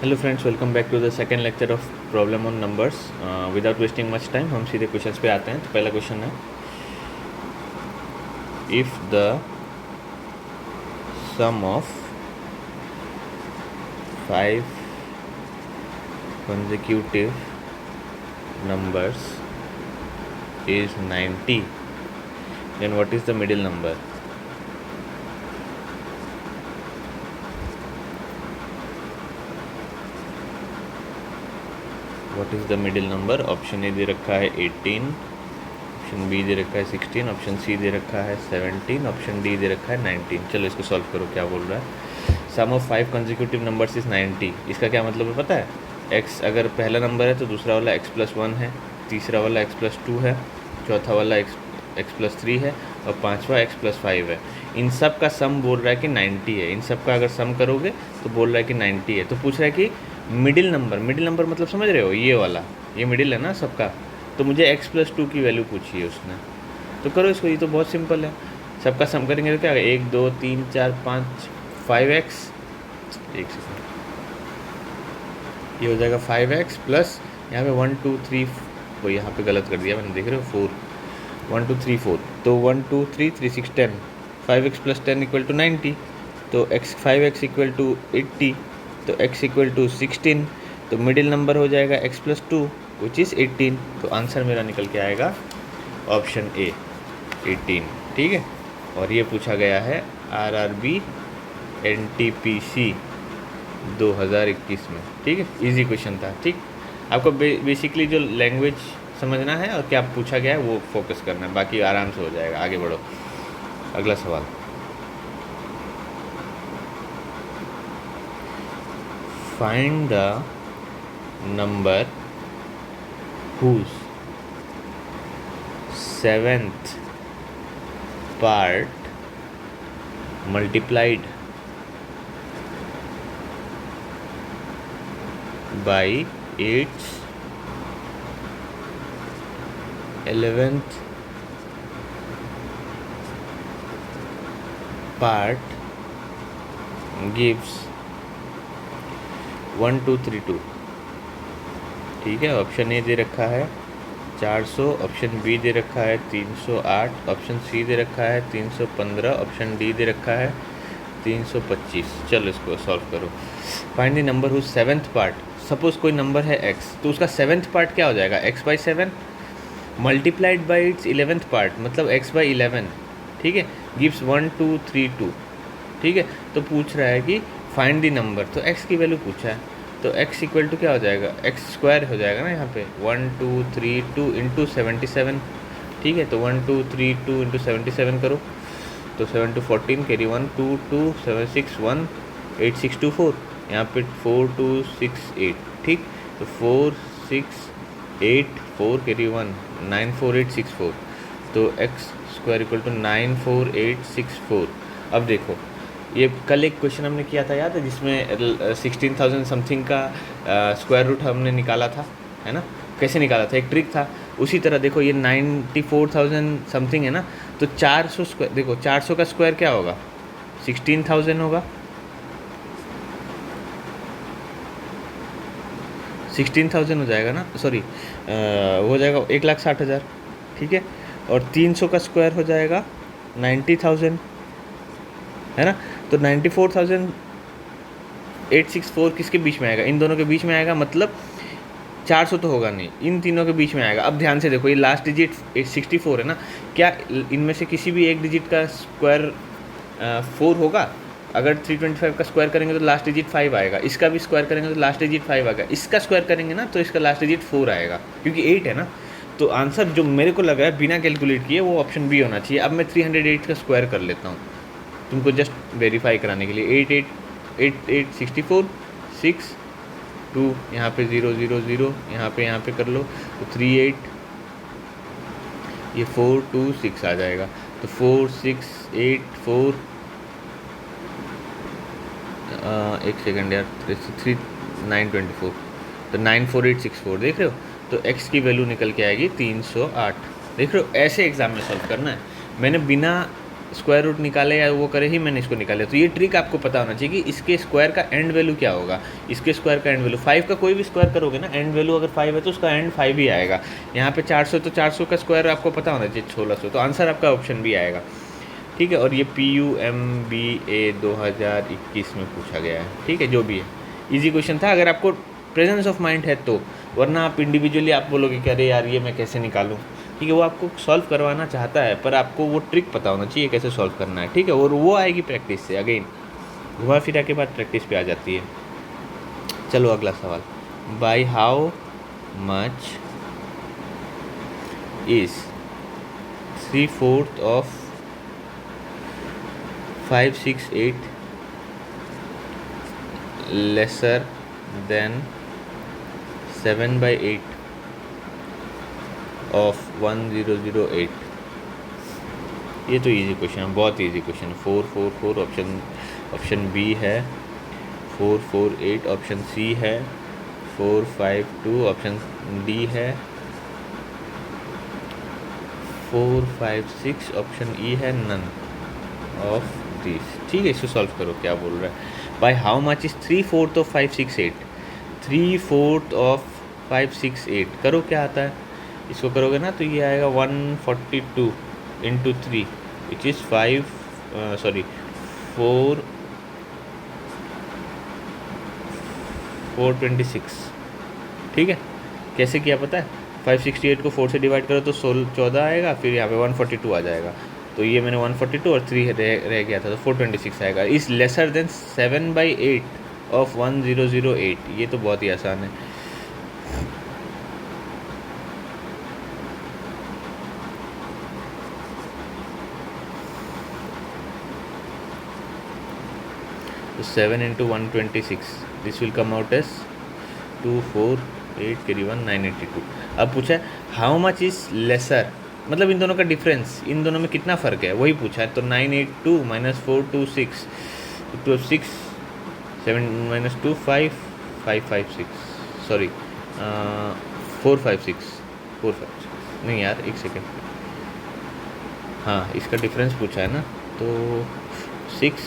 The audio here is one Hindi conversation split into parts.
Hello friends, welcome back to the second lecture of problem on numbers. Without wasting much time हम सीधे क्वेश्चंस पे आते हैं। तो पहला क्वेश्चन है, if the sum of 5 consecutive numbers is 90, then what is the middle number? What is the middle number? Option A दे रखा है 18, ऑप्शन बी दे रखा है 16, ऑप्शन सी दे रखा है 17, ऑप्शन डी दे रखा है 19। चलो इसको सॉल्व करो, क्या बोल रहा है। सम ऑफ 5 कंसेक्यूटिव नंबर्स इज़ 90। इसका क्या मतलब है पता है? x अगर पहला नंबर है तो दूसरा वाला x+1 है, तीसरा वाला x+2 है, चौथा वाला x+3 है और पांचवा x+5 है। इन सब का सम बोल रहा है कि 90 है। इन सब का अगर सम करोगे तो बोल रहा है कि 90 है। तो पूछ रहा है कि मिडिल नंबर मतलब समझ रहे हो, ये वाला, ये मिडिल है ना सबका। तो मुझे x+2 की वैल्यू पूछी है उसने, तो करो इसको। ये तो बहुत सिंपल है, सबका सम करेंगे तो क्या होगा? 1 2 3 4 5 5x, एक सेकेंड, ये हो जाएगा 5x प्लस यहाँ पे 1 2 3, वो यहाँ पे गलत कर दिया मैंने, देख रहे हो, 4 1 2 3 4, तो 1 2 3 3 6 10, 5x प्लस 10 इक्वल टू 90, तो 5x इक्वल टू 80, तो x इक्वल टू 16, तो मिडिल नंबर हो जाएगा x+2 विच इज़ 18। तो आंसर मेरा निकल के आएगा ऑप्शन ए 18। ठीक है, और ये पूछा गया है RRB NTPC 2021 में। ठीक है, इजी क्वेश्चन था। ठीक, आपको बेसिकली जो लैंग्वेज समझना है और क्या पूछा गया है वो फोकस करना है, बाकी आराम से हो जाएगा। आगे बढ़ो, अगला सवाल। Find the number whose 7th part multiplied by its 11th part gives 1232। ठीक है, ऑप्शन ए दे रखा है 400, ऑप्शन बी दे रखा है 308, ऑप्शन सी दे रखा है 315, ऑप्शन डी दे रखा है 325। चलो इसको सॉल्व करो। Find the number whose 7th part. Suppose कोई नंबर है x, तो उसका 7th पार्ट क्या हो जाएगा? x/7 multiplied by its 11th part, मतलब x/11। ठीक है, गिव्स 1232। ठीक है, तो पूछ रहा है कि फाइंड द नंबर, तो x की वैल्यू पूछा है, तो x इक्वल टू क्या हो जाएगा? x² हो जाएगा ना यहाँ पे, 1232 इंटू 77। ठीक है, तो 1232 इंटू 77 करो, तो 7 2 14 कैरी 1 2 2 7 6 1 8 6 2 4, यहाँ पे 4 2 6 8। ठीक, तो 4 6 8 4 कैरी 1 9 4 8 6 4, तो x² इक्वल टू 94864। अब देखो, ये कल एक क्वेश्चन हमने किया था, याद है, जिसमें 16,000 समथिंग का स्क्वायर रूट हमने निकाला था, है ना? कैसे निकाला था? एक ट्रिक था। उसी तरह देखो, ये 94,000 समथिंग है ना, तो 400 स्क्वायर, देखो 400 का स्क्वायर क्या होगा? 16,000 होगा, 16,000 हो जाएगा ना, सॉरी, हो जाएगा 1,60,000। ठीक है, और 300 का स्क्वायर हो जाएगा 90,000, है ना? तो 94,864 किसके बीच में आएगा? इन दोनों के बीच में आएगा, मतलब 400 तो होगा नहीं, इन तीनों के बीच में आएगा। अब ध्यान से देखो, ये लास्ट डिजिट 64 है ना, क्या इनमें से किसी भी एक डिजिट का स्क्वायर 4 होगा? अगर 325 का स्क्वायर करेंगे तो लास्ट डिजिट 5 आएगा, इसका भी स्क्वायर करेंगे तो लास्ट डिजिट 5 आएगा, इसका स्क्वायर करेंगे ना तो इसका लास्ट डिजिट 4 आएगा, क्योंकि 8 है ना। तो आंसर जो मेरे को लग रहा है बिना कैलकुलेट किए, वो ऑप्शन बी होना चाहिए। अब मैं 308 का स्क्वायर कर लेता हूँ तुमको जस्ट वेरीफाई कराने के लिए। 8 8 8 8 64 6 2, यहाँ पे 0 0 0, यहाँ पे कर लो, तो 3 8, ये 4 2 6 आ जाएगा, तो 4 6 8 4, एक सेकेंड यार, 3 9 24, तो 94864। देख रहे हो, तो x की वैल्यू निकल के आएगी 308। देख रहे हो, ऐसे एग्जाम में सॉल्व करना है। मैंने बिना स्क्वायर रूट निकाले या वो करे ही मैंने इसको निकाले। तो ये ट्रिक आपको पता होना चाहिए कि इसके स्क्वायर का एंड वैल्यू क्या होगा। इसके स्क्वायर का एंड वैल्यू 5 का कोई भी स्क्वायर करोगे ना, एंड वैल्यू अगर 5 है तो उसका एंड 5 ही आएगा। यहाँ पे 400 तो 400 का स्क्वायर आपको पता होना चाहिए 1600, तो आंसर आपका ऑप्शन भी आएगा। ठीक है, और ये PUMBA 2021 में पूछा गया है। ठीक है, जो भी है ईजी क्वेश्चन था अगर आपको प्रेजेंस ऑफ माइंड है तो, वरना आप इंडिविजुअली आप बोलोगे कि अरे यार ये मैं कैसे निकालूं। ठीक है, वो आपको सॉल्व करवाना चाहता है पर आपको वो ट्रिक पता होना चाहिए कैसे सॉल्व करना है। ठीक है, और वो आएगी प्रैक्टिस से। अगेन घुमा फिरा के बाद प्रैक्टिस पे आ जाती है। चलो अगला सवाल, by how much is 3/4 of 568 lesser than 7/8 of 1008। ये तो इजी क्वेश्चन है, बहुत इजी क्वेश्चन है। 444 ऑप्शन बी है, 448 ऑप्शन सी है, 452 ऑप्शन डी है, 456 ऑप्शन ई है, नन ऑफ दिस। ठीक है, इसको सॉल्व करो क्या बोल रहा है। By how much is 3/4 of 568, 3/4 of 568 करो क्या आता है। इसको करोगे ना तो ये आएगा 142 इंटू 3 विच इज़ 426। ठीक है, कैसे किया पता है, 568 को 4 से डिवाइड करो तो 14 आएगा, फिर यहाँ पे 142 आ जाएगा। तो ये मैंने 142 और 3 रह गया था तो 426 आएगा। इस लेसर देन 7/8 ऑफ 1008। ये तो बहुत ही आसान है। तो 7 into 126 this will come out as 248 carry 1 982। अब पूछा है हाउ मच इज लेसर, मतलब इन दोनों का डिफरेंस, इन दोनों में कितना फ़र्क है वही पूछा है। तो 982 - 426 तो 6 7 - 2 5 556 सॉरी 456 नहीं यार एक सेकेंड, हाँ इसका डिफरेंस पूछा है ना। तो 6 -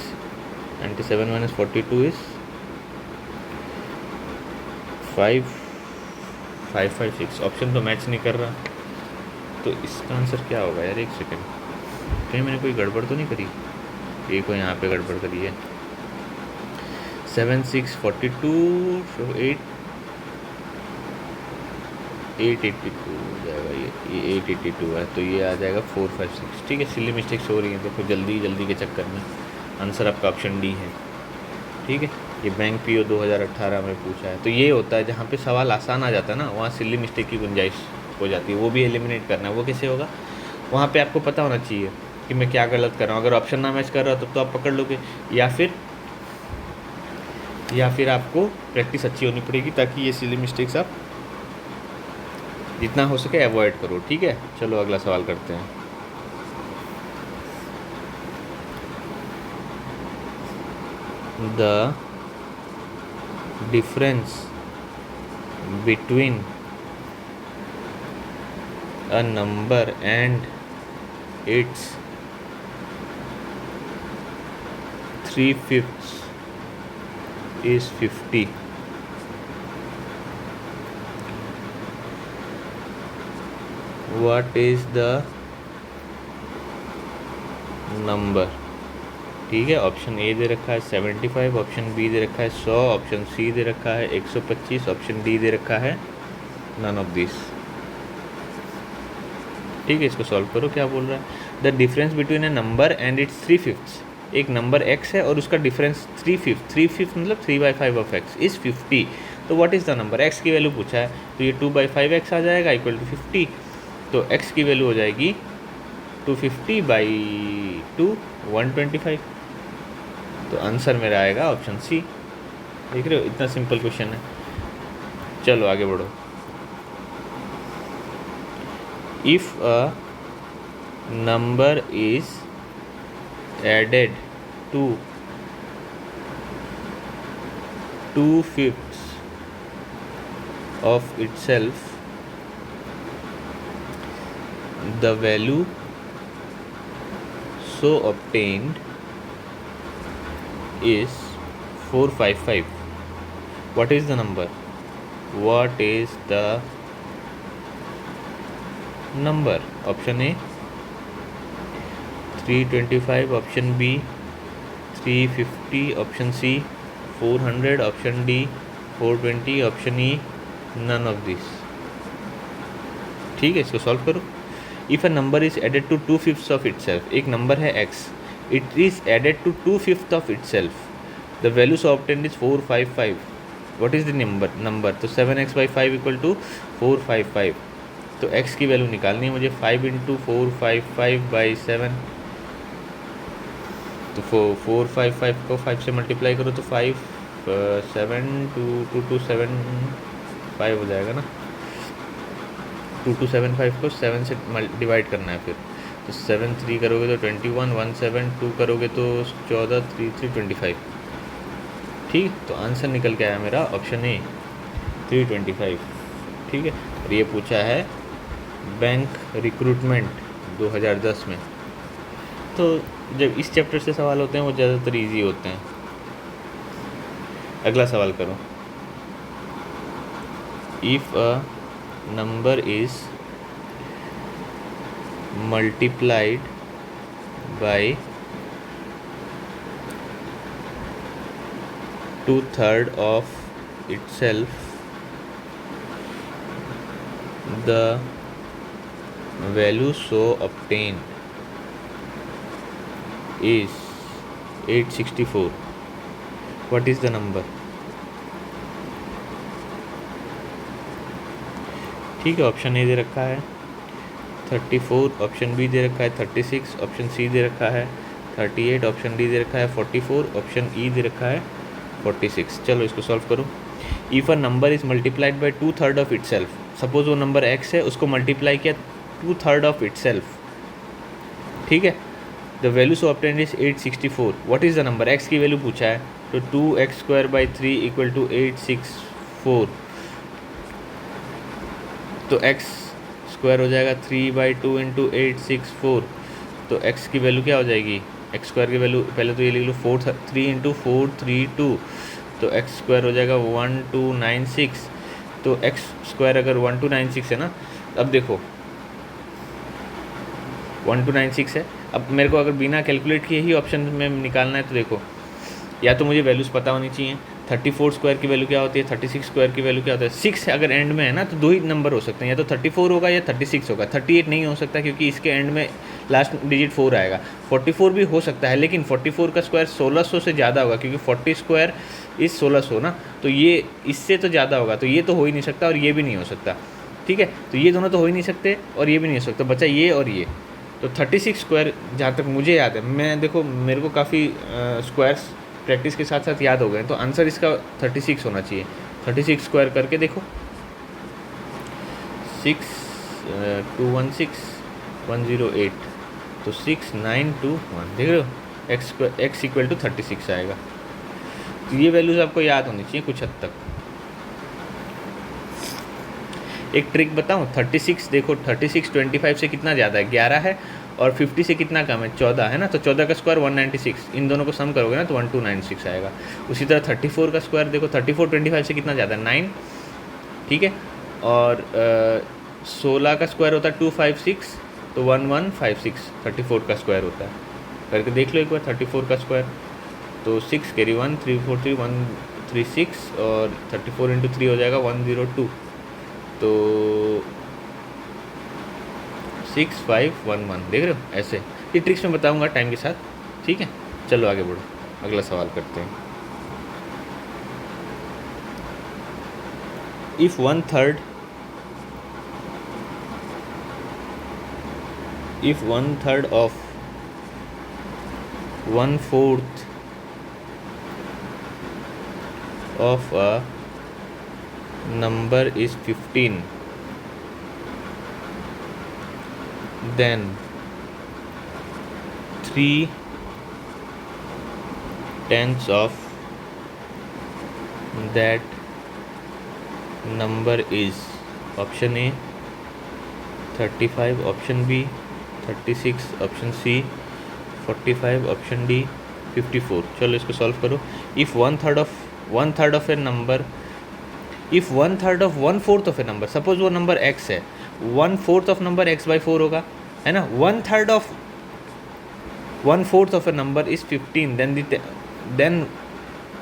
7 - 42 इज 556। ऑप्शन तो मैच नहीं कर रहा, तो इसका आंसर क्या होगा यार, एक सेकेंड, कहीं मैंने कोई गड़बड़ तो नहीं करी। एक को यहाँ पे गड़बड़ करी है। 7 6 42 so 882 हो जाएगा। ये 882 है तो ये आ जाएगा 456। ठीक है, सिली मिस्टेक्स हो रही हैं देखो जल्दी के चक्कर में। आंसर आपका ऑप्शन डी है। ठीक है, ये बैंक PO 2018 में पूछा है। तो ये होता है जहाँ पे सवाल आसान आ जाता है ना, वहाँ सिली मिस्टेक की गुंजाइश हो जाती है, वो भी एलिमिनेट करना है। वो कैसे होगा, वहाँ पे आपको पता होना चाहिए कि मैं क्या गलत कर रहा हूँ। अगर ऑप्शन ना मैच कर रहा हो तो आप पकड़ लोगे, या फिर आपको प्रैक्टिस अच्छी होनी पड़ेगी ताकि ये सिली मिस्टेक्स आप जितना हो सके अवॉइड करो। ठीक है, चलो अगला सवाल करते हैं। The difference between a number and its 3/5 is 50. What is the number? ठीक है, ऑप्शन ए दे रखा है 75, ऑप्शन बी दे रखा है 100, ऑप्शन सी दे रखा है 125, ऑप्शन डी दे रखा है नन ऑफ दिस। ठीक है, इसको सॉल्व करो क्या बोल रहा है। The difference between A number and it's 3/5, एक नंबर x है और उसका डिफरेंस 3/5 मतलब 3/5 ऑफ x इज़ 50। तो what is the number, x की वैल्यू पूछा है तो ये 2/5x आ जाएगा इक्वल टू 50। तो x की वैल्यू हो जाएगी 250/2 125। तो आंसर मेरा आएगा ऑप्शन सी। देख रहे हो, इतना सिंपल क्वेश्चन है। चलो आगे बढ़ो। If a number is added to 2/5 of itself, the value so obtained is 455. What is the number? What is the number? Option A 325, option B 350, option C 400, option D 420, option E none of these. ठीक है, इसको सॉल्व करो. If a number is added to 2/5 of itself, एक नंबर है x, it is added to 2/5 of itself, the value so obtained is 455. What is the number? तो 7x/5 इक्वल टू 455. तो x की वैल्यू निकालनी है मुझे. 5 × 455/7. तो 455 को 5 से मल्टीप्लाई करो तो 5 7 2 2 7 5 हो जाएगा ना. 2275 को 7 से डिवाइड करना है फिर. तो 7 3 करोगे तो 21, 1 7 2 करोगे तो 14 3 3 25. ठीक, तो आंसर निकल के आया मेरा ऑप्शन ए 325. ठीक है, और ये पूछा है बैंक रिक्रूटमेंट 2010 में. तो जब इस चैप्टर से सवाल होते हैं वो ज़्यादातर इजी होते हैं. अगला सवाल करो. If a number is multiplied by 2/3 of itself, the value so obtained is 864. What is the number? ठीक है, ऑप्शन ए दे रखा है 34, ऑप्शन बी दे रखा है 36, ऑप्शन सी दे रखा है 38, ऑप्शन डी दे रखा है 44, ऑप्शन ई दे रखा है 46. चलो इसको सॉल्व करो. If a number is multiplied by 2/3 of it self, suppose वो नंबर x है, उसको मल्टीप्लाई किया 2/3 ऑफ इट सेल्फ. ठीक है, the value so obtained is 864. What is the number? x की वैल्यू पूछा है, तो 2x²/3 इक्वल टू 864. तो x² हो जाएगा 3/2 × 864. तो x की वैल्यू क्या हो जाएगी? x² की वैल्यू पहले तो ये लिख लो 3 × 432. तो x² हो जाएगा 1296. तो x² अगर 1296 है ना, अब देखो 1296 है. अब मेरे को अगर बिना कैलकुलेट किए ही ऑप्शन में निकालना है तो देखो, या तो मुझे वैल्यूज़ पता होनी चाहिए. 34² की वैल्यू क्या होती है, 36² की वैल्यू क्या होता है. 6 अगर एंड में है ना तो दो ही नंबर हो सकते हैं, या तो 34 होगा या 36 होगा. 38 नहीं हो सकता क्योंकि इसके एंड में लास्ट डिजिट 4 आएगा. 44 भी हो सकता है, लेकिन 44 का स्क्वायर 1600 से ज़्यादा होगा, क्योंकि 40² इज़ 1600 ना, तो ये इससे तो ज़्यादा होगा. तो ये तो हो ही नहीं सकता और ये भी नहीं हो सकता. ठीक है, तो ये दोनों तो हो ही नहीं सकते और ये भी नहीं हो सकता, बचा ये और ये. तो 36² जहाँ तक मुझे याद है, मैं देखो मेरे को काफ़ी स्क्वायर्स प्रैक्टिस के साथ साथ याद हो गए, तो आंसर इसका 36 होना चाहिए. 36² करके देखो, 6216 108, तो 6921. देख रहे हो, x इक्वल टू 36 आएगा. तो ये वैल्यूज़ आपको याद होनी चाहिए कुछ हद तक. एक ट्रिक बताऊँ, 36 देखो, 36 25 से कितना ज़्यादा है, 11 है, और 50 से कितना कम है, 14 है ना. तो 14 का स्क्वायर 196, इन दोनों को सम करोगे ना तो 1296 आएगा. उसी तरह 34 का स्क्वायर देखो, 34 25 से कितना ज़्यादा है, 9. ठीक है, और 16 का स्क्वायर होता है 256, तो 1156 34 का स्क्वायर होता है. करके देख लो एक बार 34 का स्क्वायर. तो 6 कैरी 1 3 4 3 136, और 34 × 3 हो जाएगा 102. तो 6511. देख रहे हो, ऐसे ये ट्रिक्स मैं बताऊंगा टाइम के साथ. ठीक है, चलो आगे बढ़ो, अगला सवाल करते हैं. If 1/3 of 1/4 of a number is 15, then 3/10 of that number is option A 35, option B 36, option C 45 option D 54। चलो इसको सॉल्व करो। If one third of a number, if one third of 1/4 of a number, suppose वो नंबर x है, 1/4 ऑफ नंबर x/4 होगा, है ना। 1/3 of 1/4 of a number is 15, then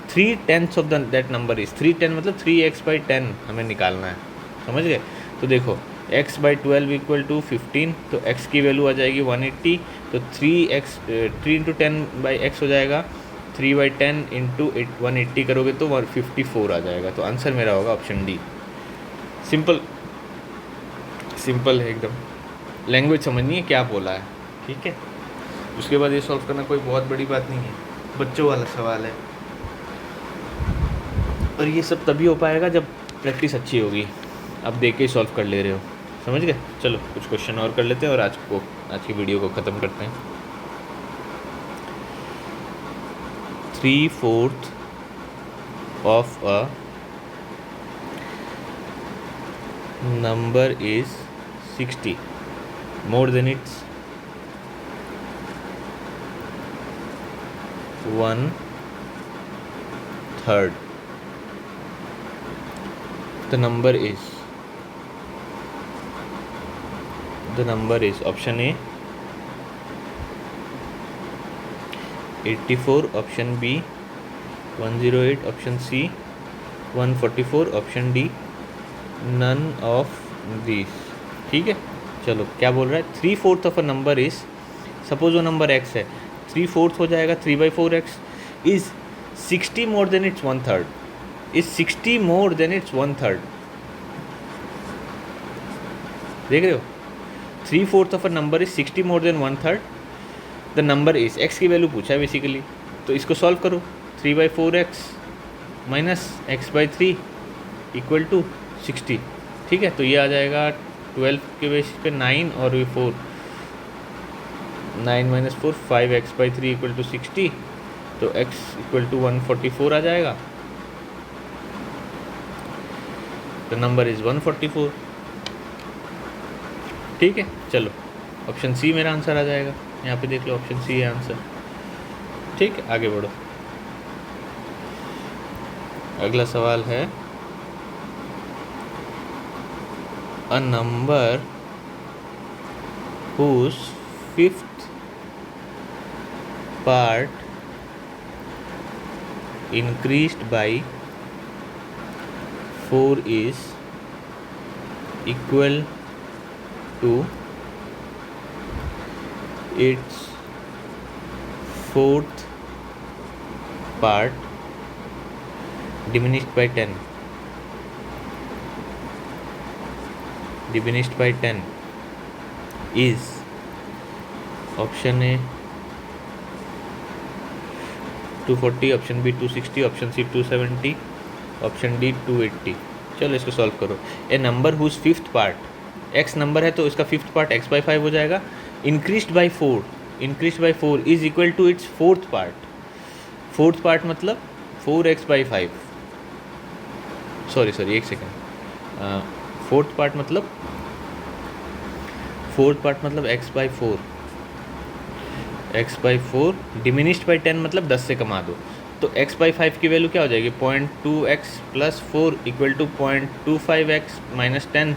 3/10 of that number is 310, मतलब 3x/10 हमें निकालना है, समझ गए। तो देखो x/12 इक्वल टू 15, तो x की वैल्यू आ जाएगी 180, तो 3 × 10/x हो जाएगा, 3/10 इंटू 180 करोगे तो 154 आ जाएगा। तो आंसर मेरा होगा ऑप्शन डी। सिंपल है एकदम, लैंग्वेज समझनी है क्या बोला है, ठीक है। उसके बाद ये सॉल्व करना कोई बहुत बड़ी बात नहीं है, बच्चों वाला सवाल है, और ये सब तभी हो पाएगा जब प्रैक्टिस अच्छी होगी। अब देख के ही सॉल्व कर ले रहे हो, समझ गए। चलो कुछ क्वेश्चन और कर लेते हैं और आज की वीडियो को ख़त्म करते हैं। 3/4 of a number is 60 more than its 1/3, the number is option A 84, option B 108, option C 144, option D none of these, ठीक है। चलो क्या बोल रहा है, 3/4 of a number is, suppose वो नंबर x है, 3/4 हो जाएगा 3/4x is 60 more than it's 1/3, is 60 more than it's 1/3, देख रहे हो। 3/4 of a number is 60 more than 1/3, the number is, x की वैल्यू पूछा है बेसिकली, तो इसको सॉल्व करो। 3/4x minus x/3 equal to 60, ठीक है। तो ये आ जाएगा 12 के बेसिस पे 9 और ये 4, 9 - 4 5x/3 इक्वल टू 60, तो x इक्वल टू 144 आ जाएगा, तो नंबर इज़ 144, ठीक है। चलो ऑप्शन सी मेरा आंसर आ जाएगा, यहाँ पे देख लो ऑप्शन सी है आंसर, ठीक है। आगे बढ़ो, अगला सवाल है, a number whose fifth part increased by 4 is equal to its fourth part diminished by 10, diminished by 10 is option A 240, option B 260, option C 270, option D 280। चलो इसको सॉल्व करो। A number whose fifth part, x number है तो इसका फिफ्थ पार्ट x/5 हो जाएगा, increased by 4 is equal to its fourth part, fourth part मतलब 4x/5, सॉरी एक सेकेंड, फोर्थ पार्ट मतलब x/4 डिमिनिश्ड बाई 10 मतलब 10 से कमा दो, तो x/5 की वैल्यू क्या हो जाएगी 0.2x + 4 इक्वल टू 0.25x - 10,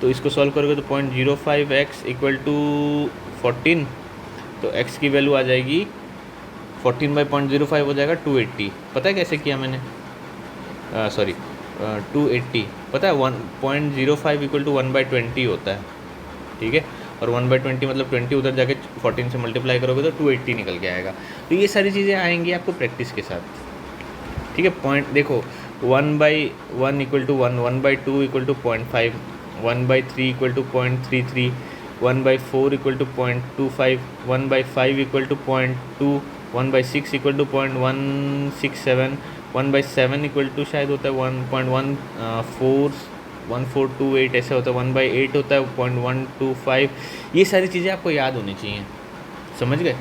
तो इसको सॉल्व करोगे तो 0.05x इक्वल टू 14, तो x की वैल्यू आ जाएगी 14/0.05 हो जाएगा 280। पता है कैसे किया मैंने, 280, पता है 1.05 इक्वल टू 1/20 होता है, ठीक है। और 1/20 मतलब 20 उधर जाके 14 से मल्टीप्लाई करोगे तो 280 निकल के आएगा। तो ये सारी चीज़ें आएंगी आपको प्रैक्टिस के साथ, ठीक है। पॉइंट देखो 1/1 equal to 1, 1/2 equal to 0.5, 1/3 equal to 0.33, 1/4 equal to 0.25, 1/5 equal to 0.2, 1/6 equal to 0.167, 1/7 equal to शायद होता है 1.1428 ऐसे होता है, 1/8 होता है 0.125। ये सारी चीज़ें आपको याद होनी चाहिए, समझ गए,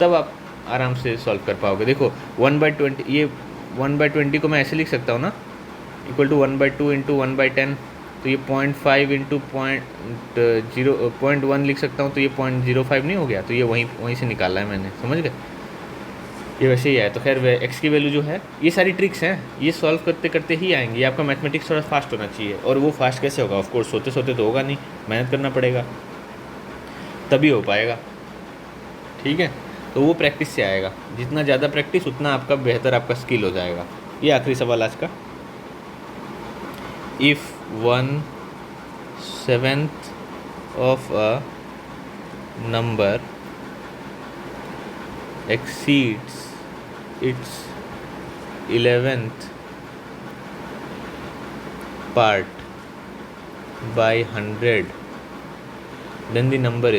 तब आप आराम से सॉल्व कर पाओगे। देखो 1/20, ये 1/20 को मैं ऐसे लिख सकता हूँ ना, इक्वल टू 1/2 इंटू 1/10, तो ये 0.5 इंटू 0.1 लिख सकता हूँ, तो ये 0.05 नहीं हो गया, तो ये वहीं से निकाला है मैंने, समझ गए। ये वैसे ही है। तो खैर एक्स की वैल्यू जो है, ये सारी ट्रिक्स हैं, ये सॉल्व करते करते ही आएंगी। आपका मैथमेटिक्स थोड़ा फास्ट होना चाहिए, और वो फास्ट कैसे होगा? ऑफ कोर्स सोते सोते तो होगा नहीं, मेहनत करना पड़ेगा, तभी हो पाएगा, ठीक है। तो वो प्रैक्टिस से आएगा, जितना ज़्यादा प्रैक्टिस उतना आपका बेहतर आपका स्किल हो जाएगा। ये आखिरी सवाल आज का। If 1/7 of a number exceeds its 11th part by 100, then the number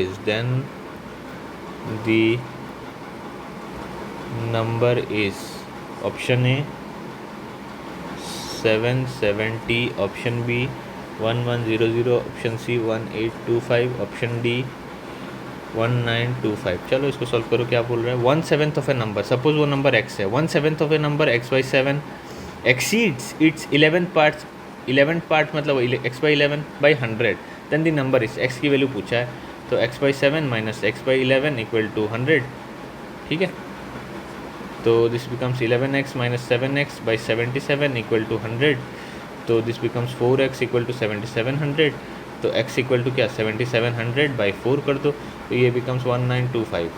is option A 770, option B 1100, option C 1825, option D 1925। चलो इसको सॉल्व करो। क्या बोल रहा है? 1/7 ऑफ ए नंबर, सपोज वो नंबर x है, 1/7 of a number x/7 exceeds its 11 parts, 11 part मतलब x/11 by 100, then the number is, x की वैल्यू पूछा है, तो x/7 minus x/11 equal to 100, ठीक है। तो this becomes 11x minus 7x by 77 equal to 100, तो this becomes 4x equal to 7700, तो x इक्वल टू क्या, 7700 बाई 4 कर दो, तो ये बिकम्स 1925,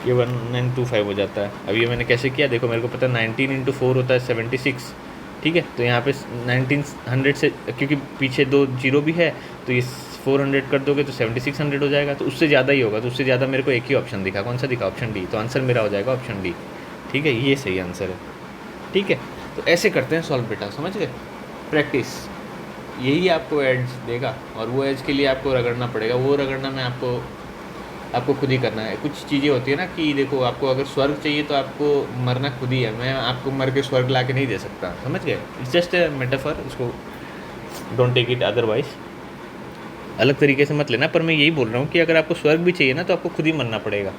ये 1925 हो जाता है। अब ये मैंने कैसे किया देखो, मेरे को पता है 19 इंटू 4 होता है 76, ठीक है। तो यहाँ पे 1900 से, क्योंकि पीछे 2 जीरो भी है, तो ये 400 कर दोगे तो 7600 हो जाएगा, तो उससे ज़्यादा ही होगा। तो उससे ज़्यादा मेरे को एक ही ऑप्शन दिखा, कौन सा दिखा? Option D. तो आंसर मेरा हो जाएगा ऑप्शन डी, ठीक है, ये सही आंसर है, ठीक है। तो ऐसे करते हैं सॉल्व बेटा, समझ गए? प्रैक्टिस यही आपको एज देगा, और वो एज के लिए आपको रगड़ना पड़ेगा। वो रगड़ना मैं आपको खुद ही करना है। कुछ चीज़ें होती है ना कि देखो, आपको अगर स्वर्ग चाहिए तो आपको मरना खुद ही है। मैं आपको मर के स्वर्ग ला के नहीं दे सकता, समझ गए? इट्स जस्ट ए मेटाफर, इसको डोंट टेक इट अदरवाइज, अलग तरीके से मत लेना। पर मैं यही बोल रहा हूँ कि अगर आपको स्वर्ग भी चाहिए ना, तो आपको खुद ही मरना पड़ेगा।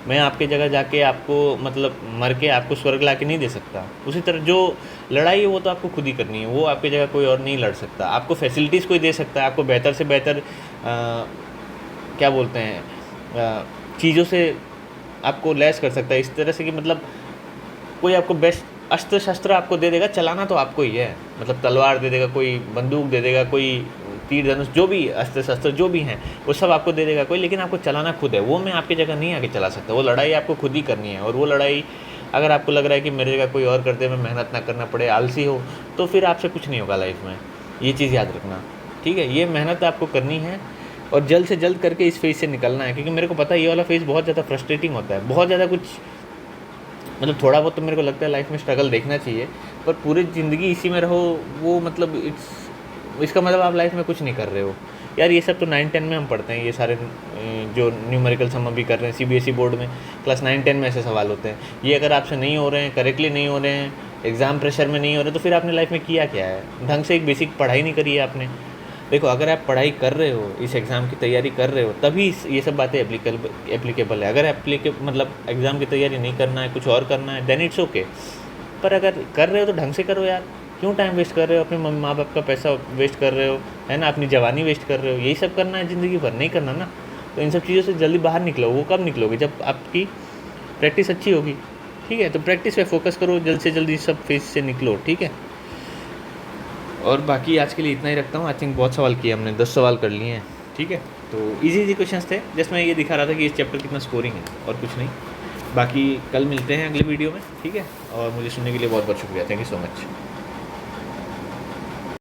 मैं आपके जगह जाके आपको मतलब मर के आपको स्वर्ग ला के नहीं दे सकता। उसी तरह जो लड़ाई है वो तो आपको खुद ही करनी है, वो आपकी जगह कोई और नहीं लड़ सकता। आपको फैसिलिटीज़ कोई दे सकता है, आपको बेहतर से बेहतर क्या बोलते हैं, चीज़ों से आपको लैस कर सकता है, इस तरह से कि मतलब कोई आपको बेस्ट अस्त्र शस्त्र आपको दे देगा, चलाना तो आपको ही है। मतलब तलवार दे देगा, कोई बंदूक दे देगा, कोई तीर धनुष, जो भी अस्त्र शस्त्र जो भी हैं वो सब आपको दे देगा कोई, लेकिन आपको चलाना खुद है। वो मैं आपकी जगह नहीं आके चला सकता, वो लड़ाई आपको खुद ही करनी है। और वो लड़ाई अगर आपको लग रहा है कि मेरे जगह कोई और कर दे, मैं मेहनत ना करना पड़े, आलसी हो, तो फिर आपसे कुछ नहीं होगा लाइफ में। ये चीज़ याद रखना, ठीक है। ये मेहनत आपको करनी है और जल्द से जल्द करके इस फेज़ से निकलना है, क्योंकि मेरे को पता है ये वाला फेज़ बहुत ज़्यादा फ्रस्ट्रेटिंग होता है। बहुत ज़्यादा कुछ मतलब थोड़ा बहुत तो मेरे को लगता है लाइफ में स्ट्रगल देखना चाहिए, पर पूरी ज़िंदगी इसी में रहो, वो मतलब इसका मतलब आप लाइफ में कुछ नहीं कर रहे हो यार। ये सब तो 9-10 में हम पढ़ते हैं, ये सारे जो न्यूमेरिकल सम भी कर रहे हैं सीबीएसई बोर्ड में, क्लास 9-10 में ऐसे सवाल होते हैं। ये अगर आपसे नहीं हो रहे हैं, करेक्टली नहीं हो रहे हैं, एग्ज़ाम प्रेशर में नहीं हो रहे, तो फिर आपने लाइफ में किया क्या है? ढंग से एक बेसिक पढ़ाई नहीं करी है आपने। देखो, अगर आप पढ़ाई कर रहे हो, इस एग्ज़ाम की तैयारी कर रहे हो, तभी ये सब बातें एप्लीकेबल है। अगर मतलब एग्ज़ाम की तैयारी नहीं करना है, कुछ और करना है, देन इट्स ओके। पर अगर कर रहे हो तो ढंग से करो यार। क्यों टाइम वेस्ट कर रहे हो? अपने माँ बाप का पैसा वेस्ट कर रहे हो, है ना? अपनी जवानी वेस्ट कर रहे हो। यही सब करना है ज़िंदगी भर, नहीं करना ना। तो इन सब चीज़ों से जल्दी बाहर निकलो। वो कब निकलोगे? जब आपकी प्रैक्टिस अच्छी होगी, ठीक है। तो प्रैक्टिस पे फोकस करो, जल्द से जल्द इस सब फेज से निकलो, ठीक है। और बाकी आज के लिए इतना ही रखता हूँ। आई थिंक बहुत सवाल किए हमने, 10 सवाल कर लिए हैं, ठीक है। तो इजी क्वेश्चंस थे, जस्ट मैं ये दिखा रहा था कि इस चैप्टर कितना स्कोरिंग है, और कुछ नहीं। बाकी कल मिलते हैं अगले वीडियो में, ठीक है। और मुझे सुनने के लिए बहुत बहुत शुक्रिया, थैंक यू सो मच।